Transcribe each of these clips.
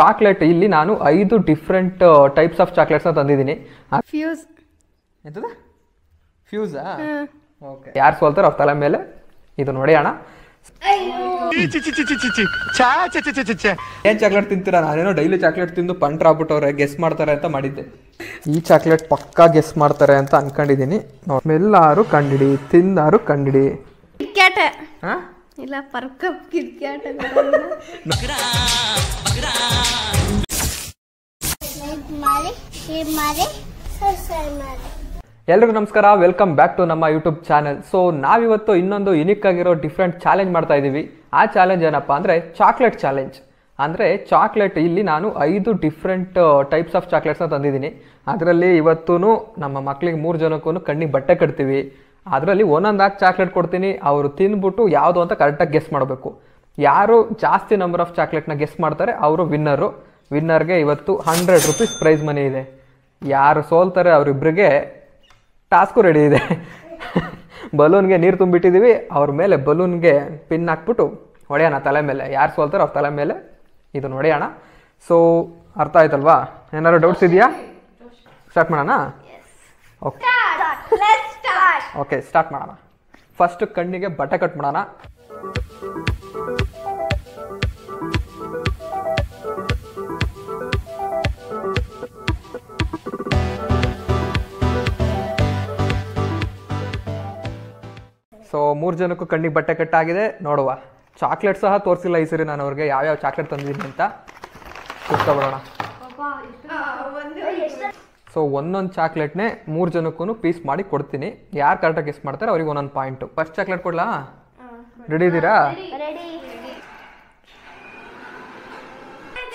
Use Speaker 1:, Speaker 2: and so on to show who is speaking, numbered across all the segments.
Speaker 1: Chocolate ಇಲ್ಲಿ ನಾನು 5 different types of ಚಾಕ್ಲೇಟ್ಸ್ನ ತಂದಿದ್ದೀನಿ.
Speaker 2: ಫ್ಯೂಸ್
Speaker 1: ಎಂತದ ಫ್ಯೂಸಾ? ಓಕೆ, ಯಾರು ಸೋಲ್ತಾರೋ ಅವ್ರ ತಲೆ ಮೇಲೆ ಇದು ನೋಡಿ ಅಣ್ಣ. ಏನ್ ಚಾಕ್ಲೇಟ್ ತಿಂತೀರಾ? ನಾನೇನೋ ಡೈಲಿ ಚಾಕ್ಲೇಟ್ ತಿಂದು ಪಂಟ್ರ ಆಗ್ಬಿಟ್ಟವ್ರೆ, ಗೆಸ್ ಮಾಡ್ತಾರೆ ಅಂತ ಮಾಡಿದ್ದೆ. ಈ ಚಾಕ್ಲೇಟ್ ಪಕ್ಕಾ ಗೆಸ್ ಮಾಡ್ತಾರೆ ಅಂತ ಅನ್ಕೊಂಡಿದ್ದೀನಿ. ಎಲ್ಲಾರು ಕಂಡಿಡಿ, ತಿಂದಾರು ಕಂಡಿಡಿ.
Speaker 2: ಕಿಟ್ಕ್ಯಾಟ್ ಇಲ್ಲ ಪರ್ಕ ಕಿಟ್ಕ್ಯಾಟ್.
Speaker 1: ಎಲ್ರಿಗೂ ನಮಸ್ಕಾರ, ವೆಲ್ಕಮ್ ಬ್ಯಾಕ್ ಟು ನಮ್ಮ ಯೂಟ್ಯೂಬ್ ಚಾನಲ್. ಸೊ ನಾವಿವತ್ತು ಇನ್ನೊಂದು ಯುನಿಕ್ ಆಗಿರೋ ಡಿಫ್ರೆಂಟ್ ಚಾಲೆಂಜ್ ಮಾಡ್ತಾ ಇದ್ದೀವಿ. ಆ ಚಾಲೆಂಜ್ ಏನಪ್ಪ ಅಂದರೆ ಚಾಕ್ಲೇಟ್ ಚಾಲೆಂಜ್. ಅಂದರೆ ಚಾಕ್ಲೇಟ್ ಇಲ್ಲಿ ನಾನು 5 ಡಿಫ್ರೆಂಟ್ ಟೈಪ್ಸ್ ಆಫ್ ಚಾಕ್ಲೇಟ್ಸ್ನ ತಂದಿದ್ದೀನಿ. ಅದರಲ್ಲಿ ಇವತ್ತೂ ನಮ್ಮ ಮಕ್ಳಿಗೆ 3 ಜನಕ್ಕೂ ಕಣ್ಣಿಗೆ ಬಟ್ಟೆ ಕಟ್ತೀವಿ. ಅದರಲ್ಲಿ ಒಂದೊಂದಾಗಿ ಚಾಕ್ಲೇಟ್ ಕೊಡ್ತೀನಿ, ಅವರು ತಿಂದ್ಬಿಟ್ಟು ಯಾವುದು ಅಂತ ಕರೆಕ್ಟಾಗಿ ಗೆಸ್ ಮಾಡಬೇಕು. ಯಾರು ಜಾಸ್ತಿ ನಂಬರ್ ಆಫ್ ಚಾಕ್ಲೇಟ್ನ ಗೆಸ್ ಮಾಡ್ತಾರೆ ಅವರು ವಿನ್ನರು. ವಿನ್ನರ್ಗೆ ಇವತ್ತು 100 ರೂಪೀಸ್ ಪ್ರೈಸ್ ಮನಿ ಇದೆ. ಯಾರು ಸೋಲ್ತಾರೆ ಅವರಿಬ್ಬರಿಗೆ ಟಾಸ್ಕು ರೆಡಿ ಇದೆ. ಬಲೂನ್ಗೆ ನೀರು ತುಂಬಿಟ್ಟಿದ್ದೀವಿ, ಅವ್ರ ಮೇಲೆ ಬಲೂನ್ಗೆ ಪಿನ್ ಹಾಕ್ಬಿಟ್ಟು ಹೊಡೆಯೋಣ ತಲೆ ಮೇಲೆ. ಯಾರು ಸೋಲ್ತಾರೆ ಅವ್ರ ತಲೆ ಮೇಲೆ ಇದು ಹೊಡೆಯೋಣ. ಸೊ ಅರ್ಥ ಆಯ್ತಲ್ವಾ? ಏನಾದ್ರು ಡೌಟ್ಸ್ ಇದೆಯಾ? ಸ್ಟಾರ್ಟ್ ಮಾಡೋಣ? ಓಕೆ ಓಕೆ, ಸ್ಟಾರ್ಟ್ ಮಾಡೋಣ. ಫಸ್ಟ್ ಕಣ್ಣಿಗೆ ಬಟ್ಟೆ ಕಟ್ ಮಾಡೋಣ. ಸೊ 3 ಜನಕ್ಕೂ ಕಣ್ಣಿಗೆ ಬಟ್ಟೆ ಕಟ್ಟಾಗಿದೆ. ನೋಡುವ, ಚಾಕ್ಲೇಟ್ ಸಹ ತೋರಿಸಿಲ್ಲ ಈ ಸರಿ ನಾನು ಅವ್ರಿಗೆ ಯಾವ್ಯಾವ ಚಾಕ್ಲೇಟ್ ತಂದಿದ್ದೀನಿ ಅಂತ. ಕೂತ್ಕೊಬಿಡೋಣ. ಸೊ ಒಂದೊಂದು ಚಾಕ್ಲೇಟ್ನೇ 3 ಜನಕ್ಕೂ ಪೀಸ್ ಮಾಡಿ ಕೊಡ್ತೀನಿ. ಯಾರು ಕರೆಕ್ಟಾಗಿ ಗೆಸ್ ಮಾಡ್ತಾರೆ ಅವ್ರಿಗೆ ಒಂದೊಂದು ಪಾಯಿಂಟು. ಫಸ್ಟ್ ಚಾಕ್ಲೇಟ್ ಕೊಡ್ಲಾ? ರೆಡಿ ಇದ್ದೀರಾ?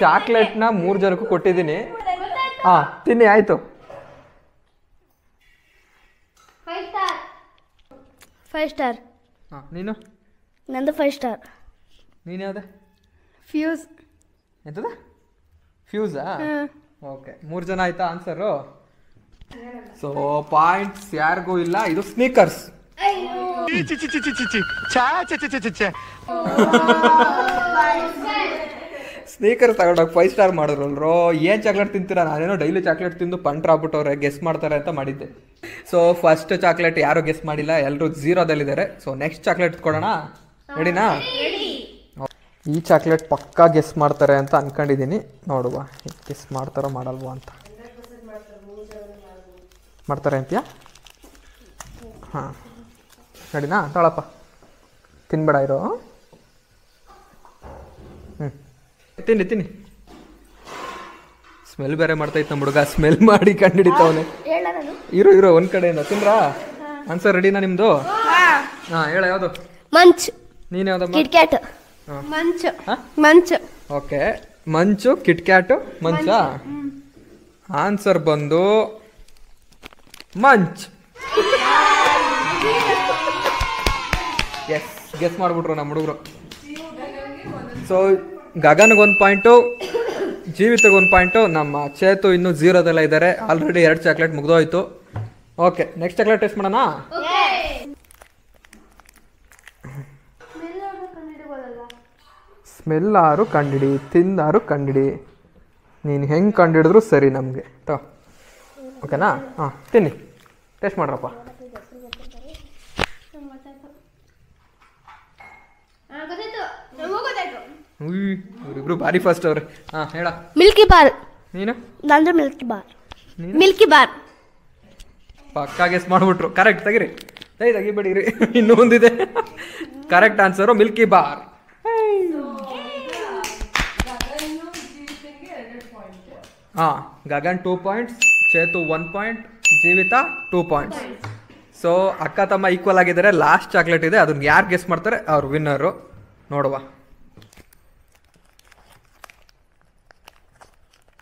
Speaker 1: ಚಾಕ್ಲೇಟ್ನ 3 ಜನಕ್ಕೂ ಕೊಟ್ಟಿದ್ದೀನಿ. ಹಾಂ, ತಿನ್ನಿ, ಆಯಿತು.
Speaker 2: 5 ಸ್ಟಾರ್.
Speaker 1: ಹಾಂ, ನೀನು?
Speaker 2: ನಂದು 5 ಸ್ಟಾರ್.
Speaker 1: ನೀನು ಯಾವುದೇ?
Speaker 2: ಫ್ಯೂಸ್.
Speaker 1: ಎಂತದ ಫ್ಯೂಸಾ? ಓಕೆ, 3 ಜನ ಆಯ್ತಾ ಆನ್ಸರು? ಸೊ ಪಾಯಿಂಟ್ಸ್ ಯಾರಿಗೂ ಇಲ್ಲ. ಇದು ಸ್ನೀಕರ್ಸ್. ಸ್ನೀಕರ್ಸ್ ತಗೊಂಡೋಗಿ 5 ಸ್ಟಾರ್ ಮಾಡಿದ್ರಲ್ರೋ. ಏನು ಚಾಕ್ಲೇಟ್ ತಿಂತೀರಾ? ನಾನೇನೋ ಡೈಲಿ ಚಾಕ್ಲೇಟ್ ತಿಂದು ಪಂಟ್ರ ಆಗ್ಬಿಟ್ಟವ್ರೆ, ಗೆಸ್ ಮಾಡ್ತಾರೆ ಅಂತ ಮಾಡಿದ್ದೆ. ಸೊ ಫಸ್ಟ್ ಚಾಕ್ಲೇಟ್ ಯಾರು ಗೆಸ್ ಮಾಡಿಲ್ಲ, ಎಲ್ಲರೂ 0ದಲ್ಲಿದ್ದಾರೆ. ಸೊ ನೆಕ್ಸ್ಟ್ ಚಾಕ್ಲೇಟ್ ಕೊಡೋಣ. ರೆಡಿನಾ? ಈ ಚಾಕ್ಲೇಟ್ ಪಕ್ಕಾ ಗೆಸ್ ಮಾಡ್ತಾರೆ ಅಂತ ಅನ್ಕೊಂಡಿದ್ದೀನಿ. ನೋಡುವ ಗೆಸ್ ಮಾಡ್ತಾರೋ ಮಾಡಲ್ವೋ ಅಂತ. ಮಾಡ್ತಾರೆ ಅಂತೀಯಾ? ಹಾಂ, ರೆಡಿನಾ? ತೊಳಪ್ಪ, ತಿನ್ಬೇಡ ಇರೋ. ತಿನ್ನಿ ತಿನ್ನಿ. ಸ್ಮೆಲ್ ಬೇರೆ ಮಾಡ್ತಾಯಿತ್ತು ನಮ್ಮ ಹುಡುಗ. ಸ್ಮೆಲ್ ಮಾಡಿ ಕಂಡುಹಿಡಿತವನೆ. ಇರೋ ಒಂದು ಕಡೆಯಿಂದ ತಿನ್ರಾ? ಆನ್ಸರ್ ರೆಡಿನಾ ನಿಮ್ಮದು? ಹಾಂ, ಹೇಳ ಯಾವುದು?
Speaker 2: ಮಂಚ್.
Speaker 1: ನೀನು ಯಾವ್ದಮ್ಮ?
Speaker 2: KitKat. Munch. Munch.
Speaker 1: Okay, munch, KitKat, munch. Answer ಬಂದು ಮಂಚ್. ಎಸ್, ಗೆಸ್ ಮಾಡಿಬಿಟ್ರು ನಮ್ಮ ಹುಡುಗರು. ಸೊ ಗಗನ್ಗೆ 1 ಪಾಯಿಂಟು, ಜೀವಿತಗೆ 1 ಪಾಯಿಂಟು. ನಮ್ಮ ಚೇತು ಇನ್ನೂ 0ದಲ್ಲ ಇದ್ದಾರೆ. ಆಲ್ರೆಡಿ 2 ಚಾಕ್ಲೇಟ್ ಮುಗ್ದೋಯ್ತು. ಓಕೆ, ನೆಕ್ಸ್ಟ್ ಚಾಕ್ಲೇಟ್ ಟೇಸ್ಟ್ ಮಾಡೋಣ. ಸ್ಮೆಲ್ಲಾರು ಕಂಡಿಡಿ, ತಿಂದಾರು ಕಂಡಿಡಿ. ನೀನು ಹೆಂಗೆ ಕಂಡಿಡಿದ್ರು ಸರಿ ನಮಗೆ. ಓಕೆನಾ? ಹಾಂ, ತಿನ್ನಿ, ಟೇಸ್ಟ್ ಮಾಡ್ರಪ್ಪ. ಇವರಿಬ್ರು ಭಾರಿ ಫಸ್ಟ್ ಅವ್ರೆ. ಹಾಂ, ಹೇಳ.
Speaker 2: Milky bar.
Speaker 1: ನೀನು?
Speaker 2: ನಂದು ಮಿಲ್ಕಿ ಬಾರ್. Milky bar.
Speaker 1: ಪಕ್ಕಾ ಗೆಸ್ ಮಾಡ್ಬಿಟ್ರು. ಕರೆಕ್ಟ್, ತೆಗಿರಿ. ತೆಗಿಬೇಡಿರಿ, ಇನ್ನೂ ಒಂದಿದೆ. Correct answer Milky bar. ಹಾಂ, ಗಗನ್ 2 ಪಾಯಿಂಟ್ಸ್, ಚೇತು 1 ಪಾಯಿಂಟ್, ಜೀವಿತ 2 ಪಾಯಿಂಟ್ಸ್. ಸೊ ಅಕ್ಕ ತಮ್ಮ ಈಕ್ವಲ್ ಆಗಿದ್ದಾರೆ. ಲಾಸ್ಟ್ ಚಾಕ್ಲೇಟ್ ಇದೆ, ಅದನ್ನ ಯಾರು ಗೆಸ್ ಮಾಡ್ತಾರೆ ಅವ್ರು ವಿನ್ನರು. ನೋಡುವ,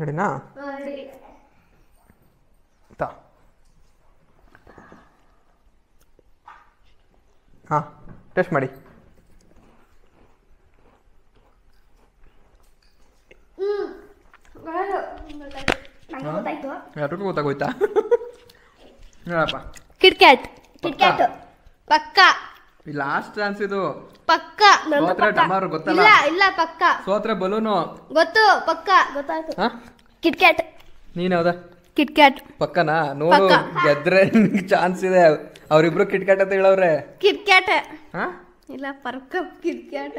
Speaker 1: ರೆಡಿನಾ? ಹಾಂ, ಟೆಸ್ಟ್ ಮಾಡಿ. ಯಾರಿಗೂ ಗೊತ್ತಾಗೋಯ್ತಾ? ಹೇಳಪ್ಪ.
Speaker 2: ಕಿಟ್ಕ್ಯಾಟ್. ಕಿಟ್ಕ್ಯಾಟ್ ಪಕ್ಕ.
Speaker 1: ಲಾಸ್ಟ್ ಚಾನ್ಸ್ ಇದು.
Speaker 2: ಪಕ್ಕ
Speaker 1: ಸೋತ್ರೆ ಡಮಾರು ಗೊತ್ತಲ್ಲ.
Speaker 2: ಇಲ್ಲ ಪಕ್ಕ.
Speaker 1: ಸೋತ್ರೆ ಬಲೂನು
Speaker 2: ಗೊತ್ತು ಪಕ್ಕ ಗೊತ್ತಾಯ್ತು. ಕಿಟ್ಕ್ಯಾಟ್.
Speaker 1: ನೀನ್ ಯಾವ್ದ?
Speaker 2: ಕಿಟ್ಕ್ಯಾಟ್.
Speaker 1: ಪಕ್ಕನಾ? ನೋಡು ಗೆದ್ರೆ ಚಾನ್ಸ್ ಇದೆ. ಅವ್ರಿಬ್ರು ಕಿಟ್ಕ್ಯಾಟ್ ಅಂತ ಹೇಳವ್ರೆ.
Speaker 2: ಕಿಟ್ಕ್ಯಾಟ್
Speaker 1: ಹಾ
Speaker 2: ಇಲ್ಲ ಪರ್ಕ ಕಿಟ್ಕ್ಯಾಟ್.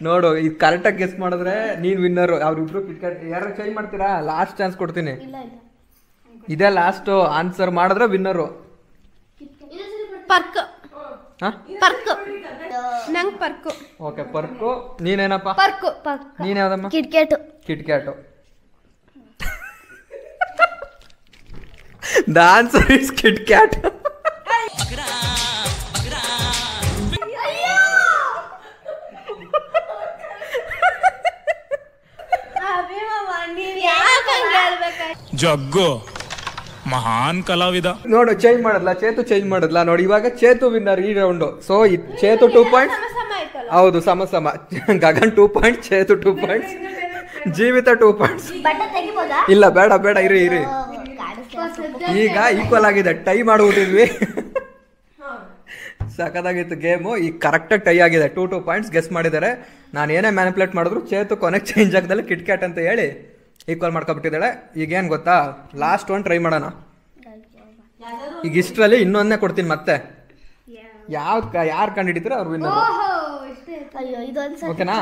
Speaker 1: ನೋಡು ಇದು ಕರೆಕ್ಟಾಗಿ ಗೆಸ್ ಮಾಡಿದ್ರೆ ನೀನ್ ವಿನ್ನರ್. ಅವ್ರಿಬ್ರು ಕಿಟ್ಕ್ಯಾಟ್. ಯಾರು ಚೇಂಜ್ ಮಾಡ್ತೀರಾ? ಲಾಸ್ಟ್ ಚಾನ್ಸ್ ಕೊಡ್ತೀನಿ. ಇದೇ ಲಾಸ್ಟ್ ಆನ್ಸರ್ ಮಾಡಿದ್ರೆ ವಿನ್ನರು.
Speaker 2: ಪರ್ಕ್. ಪರ್ಕ್. ನಂಗ್ ಪರ್ಕು.
Speaker 1: Okay Perk. ನೀನೇನಪ್ಪ?
Speaker 2: ಪರ್ಕು.
Speaker 1: ನೀನ್ ಯಾವ್ದಮ್ಮ?
Speaker 2: KitKat.
Speaker 1: KitKat. The answer is KitKat.
Speaker 3: Jaggu ಮಹಾನ್ ಕಲಾವಿದ.
Speaker 1: ನೋಡು ಚೇಂಜ್ ಮಾಡದ್ಲ, ಚೇತು ಚೇಂಜ್ ಮಾಡದ್ಲ. ನೋಡಿ ಇವಾಗ ಚೇತು ವಿನ್ನರ್ ಈ ರೌಂಡ್. So Chethu 2 points. ಹೌದು ಸಮ ಸಮ. ಗಗನ್ 2 ಪಾಯಿಂಟ್ಸ್, ಚೇತು 2 ಪಾಯಿಂಟ್ಸ್, ಜೀವಿತ 2 ಪಾಯಿಂಟ್ಸ್. ಇಲ್ಲ ಬೇಡ ಬೇಡ, ಇರಿ ಇರಿ. ಈಗ ಈಕ್ವಲ್ ಆಗಿದೆ, ಟೈ ಮಾಡ್ಬಿಟ್ಟಿದ್ವಿ. ಸಖತ್ತಾಗಿತ್ತು ಗೇಮು. ಈಗ ಕರೆಕ್ಟಾಗಿ ಟೈ ಆಗಿದೆ. 2 ಪಾಯಿಂಟ್ಸ್ ಗೆಸ್ ಮಾಡಿದ್ದಾರೆ. ನಾನು ಏನೇ ಮ್ಯಾನಿಪುಲೇಟ್ ಮಾಡಿದ್ರು ಚೇತು ಕೊನೆಗೆ ಚೇಂಜ್ ಆಗದಲ್ಲಿ ಕಿಟ್ಕ್ಯಾಟ್ ಅಂತ ಹೇಳಿ ಈಕ್ವಲ್ ಮಾಡ್ಕೊಬಿಟ್ಟಿದ್ದಾಳೆ. ಈಗೇನು ಗೊತ್ತಾ, ಲಾಸ್ಟ್ ಒನ್ ಟ್ರೈ ಮಾಡೋಣ. ಈಗ ಇಷ್ಟರಲ್ಲಿ ಇನ್ನೊಂದೇ ಕೊಡ್ತೀನಿ ಮತ್ತೆ. ಯಾರು ಕಂಡು ಹಿಡಿತೀರ ಅವ್ರು ವಿನ್ನರ್. ಓಕೆನಾ?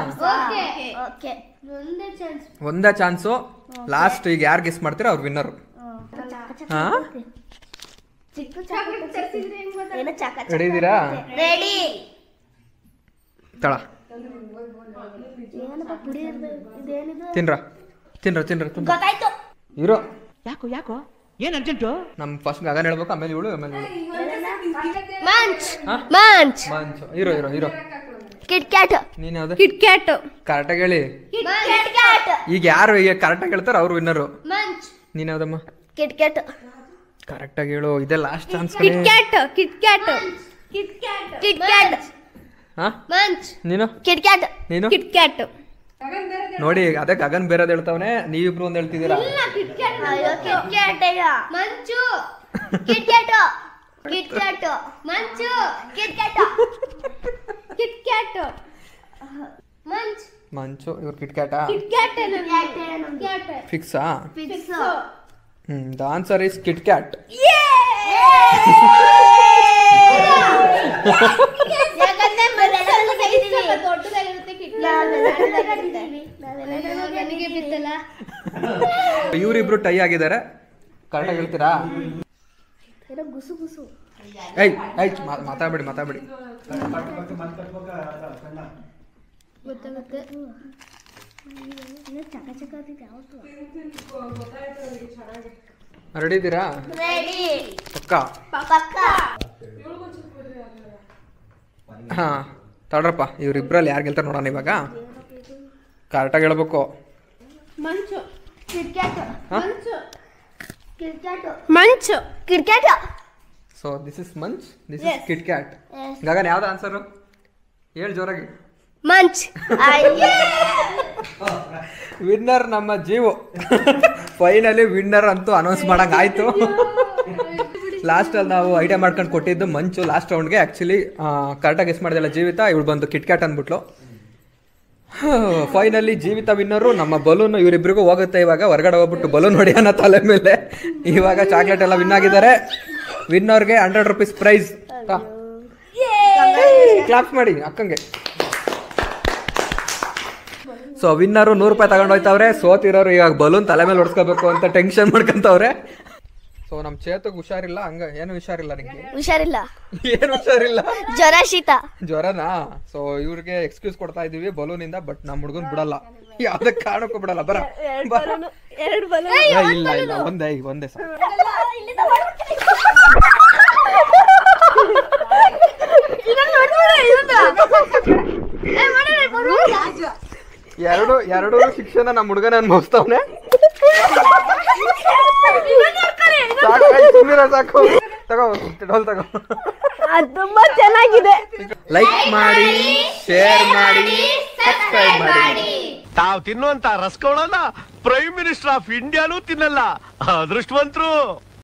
Speaker 1: ಒಂದೇ ಚಾನ್ಸು. ಲಾಸ್ಟ್ ಈಗ ಯಾರು ಗೆಸ್ ಮಾಡ್ತೀರ ಅವ್ರು ವಿನ್ನರ್. ಹಾ ರೆಡಿದ್ದೀರಾ? ತಳ ತಿನ್ರ ತಿನ್ರ ತಿನ್ರ ಇರೋ.
Speaker 4: ಯಾಕೋ ಯಾಕೋ ಏನ್ ಅರ್ಜೆಂಟು?
Speaker 1: ನಮ್ ಫಸ್ಟ್ ಗಗನ್ ಹೇಳ್ಬೇಕು, ಆಮೇಲೆ ಇವಳು, ಆಮೇಲೆ
Speaker 2: ಮಂಚ್.
Speaker 1: ಮಂಚು. ಇರೋ ಇರೋ ಇರೋ.
Speaker 2: ಕಿಟ್ಕ್ಯಾಟ್.
Speaker 1: ನೀನ್ ಯಾವ್ದು?
Speaker 2: ಕಿಟ್ಕ್ಯಾಟ್.
Speaker 1: ಕರೆಕ್ಟಾಗಿ ಹೇಳಿ. ಈಗ ಯಾರು ಈಗ ಕರೆಕ್ಟಾಗಿ ಹೇಳ್ತಾರ ಅವ್ರು ವಿನ್ನರು. ನೀನ್ ಯಾವ್ದಮ್ಮ?
Speaker 2: ಕಿಟ್ಕ್ಯಾಟ್.
Speaker 1: ಕರೆಕ್ಟಾಗಿ ಹೇಳು. ಇದೇ last chance.
Speaker 2: KitKat. KitKat. KitKat.
Speaker 1: ಹಾ
Speaker 2: ಮಂಚ್.
Speaker 1: ನೀನು?
Speaker 2: ಕಿಟ್ಕ್ಯಾಟ್.
Speaker 1: ನೀನು?
Speaker 2: ಕಿಟ್ಕ್ಯಾಟ್.
Speaker 1: ನೋಡಿ ಅದೇ ಗಗನ್ ಬೇರೆದ್ ಹೇಳ್ತಾವನೆ, ನೀವಿಬ್ರು ಒಂದ್ ಹೇಳ್ತಿದ್ದೀರಾ.
Speaker 2: Munch. KitKat. KitKat. Munch. KitKat. KitKat. Munch.
Speaker 1: Munch. ಇವ್ರು ಕಿಟ್ಕ್ಯಾಟಾ?
Speaker 2: ಕಿಟ್ಕ್ಯಾಟ್.
Speaker 1: ಫಿಕ್ಸಾ? The answer is KitKat. ಇವರಿಬ್ರು ಟೈ ಆಗಿದ್ದಾರೆ. ಕರೆಕ್ಟಾಗಿ ಹೇಳ್ತೀರಾ? ಏಯ್ ಏಯ್ ಮಾತಾಡ್ಬೇಡಿ ಮಾತಾಡ್ಬೇಡಿ. ರೆಡಿ ಇದ್ದೀರಾ? ಪಕ್ಕಾ? ಹಾ ತಡ್ರಪ್ಪ, ಇವ್ರಿಬ್ರಲ್ಲಿ ಯಾರು ಗೆಲ್ತಾರೆ ನೋಡೋಣ ಇವಾಗ. ಕರೆಕ್ಟಾಗಿ ಹೇಳ್ಬೇಕು.
Speaker 2: Munch. KitKat.
Speaker 1: Munch.
Speaker 2: KitKat.
Speaker 1: So this is munch, this is KitKat. Gagan ಯಾವ್ದು ಆನ್ಸರು? ಹೇಳಿ ಜೋರಾಗಿ.
Speaker 2: ಮಂಚ್.
Speaker 1: ವಿನ್ನರ್ ನಮ್ಮ ಜೀವು. ಫೈನಲಿ ವಿನ್ನರ್ ಅಂತೂ ಅನೌನ್ಸ್ ಮಾಡಂಗ್ ಆಯ್ತು. ಲಾಸ್ಟ್ ಅಲ್ಲಿ ನಾವು ಐಡಿಯಾ ಮಾಡ್ಕೊಂಡು ಕೊಟ್ಟಿದ್ದು ಮಂಚು ಲಾಸ್ಟ್ ರೌಂಡ್ಗೆ. ಆ್ಯಕ್ಚುಲಿ ಕರೆಕ್ಟಾಗಿ ಗೆಸ್ ಮಾಡಿದಲ್ಲ ಜೀವಿತ, ಇವಳು ಬಂದು ಕಿಟ್ಕ್ಯಾಟ್ ಅಂದ್ಬಿಟ್ಲು. Finally Jeevitha winner. ನಮ್ಮ ಬಲೂನ್ ಇವರಿಬ್ರಿಗೂ ಹೋಗುತ್ತೆ ಇವಾಗ. ಹೊರಗಡೆ ಹೋಗ್ಬಿಟ್ಟು ಬಲೂನ್ ಹೊಡೆಯೋಣ ತಲೆ ಮೇಲೆ. ಇವಾಗ ಚಾಕ್ಲೇಟ್ ಎಲ್ಲ ವಿನ್ ಆಗಿದ್ದಾರೆ. ವಿನ್ನರ್ಗೆ 100 ರೂಪೀಸ್ ಪ್ರೈಸ್. ಕ್ಲಾಪ್ಸ್ ಮಾಡಿ ಅಕ್ಕಂಗೆ. ಸೊ ವಿನ್ನರು 100 ರೂಪಾಯಿ ತಗೊಂಡೋಯ್ತವ್ರೆ. ಸೋತಿರೋರು ಇವಾಗ ಬಲೂನ್ ತಲೆ ಮೇಲೆ ಹೊಡ್ಸ್ಕೋಬೇಕು ಅಂತ ಟೆನ್ಷನ್ ಮಾಡ್ಕೊಂತವ್ರೆ. ಸೊ ನಮ್ ಚೇತಗ್ ಹುಷಾರಿಲ್ಲ. ಹಂಗ ಏನು ಹುಷಾರಿಲ್ಲ? ನಿಂಗೆ
Speaker 2: ಹುಷಾರಿಲ್ಲ?
Speaker 1: ಏನು ಹುಷಾರಿಲ್ಲ?
Speaker 2: ಜ್ವರ ಶೀತ.
Speaker 1: ಜ್ವರನಾ? ಸೊ ಇವ್ರಿಗೆ ಎಕ್ಸ್ಕ್ಯೂಸ್ ಕೊಡ್ತಾ ಇದೀವಿ ಬಲೂನ್ ಇಂದ. ಬಟ್ ನಮ್ ಹುಡುಗನ್ ಬಿಡಲ್ಲ, ಯಾವ್ದೇ ಕಾರಣಕ್ಕೂ ಬಿಡಲ್ಲ. ಬರ ಇಲ್ಲ ಇಲ್ಲ, ಒಂದೇ ಸಾಕು. ಎರಡು ಶಿಕ್ಷಣ ನಮ್ಮ ಹುಡುಗನ ಅನ್ಭವಿಸ್ತವನೆ. ಸಾಕು ತಗೋ, ಡೋಲ್ ತಗೋ.
Speaker 2: ತುಂಬಾ ಚೆನ್ನಾಗಿದೆ.
Speaker 1: ಲೈಕ್ ಮಾಡಿ, ಶೇರ್ ಮಾಡಿ, ಸಬ್ಸ್ಕ್ರೈಬ್ ಮಾಡಿ.
Speaker 5: ತಾವ್ ತಿನ್ನುವಂತ ರಸಗಳನ್ನ ಪ್ರೈಮ್ ಮಿನಿಸ್ಟರ್ ಆಫ್ ಇಂಡಿಯಾನೂ ತಿನ್ನಲ್ಲ. ಅದೃಷ್ಟವಂತರು.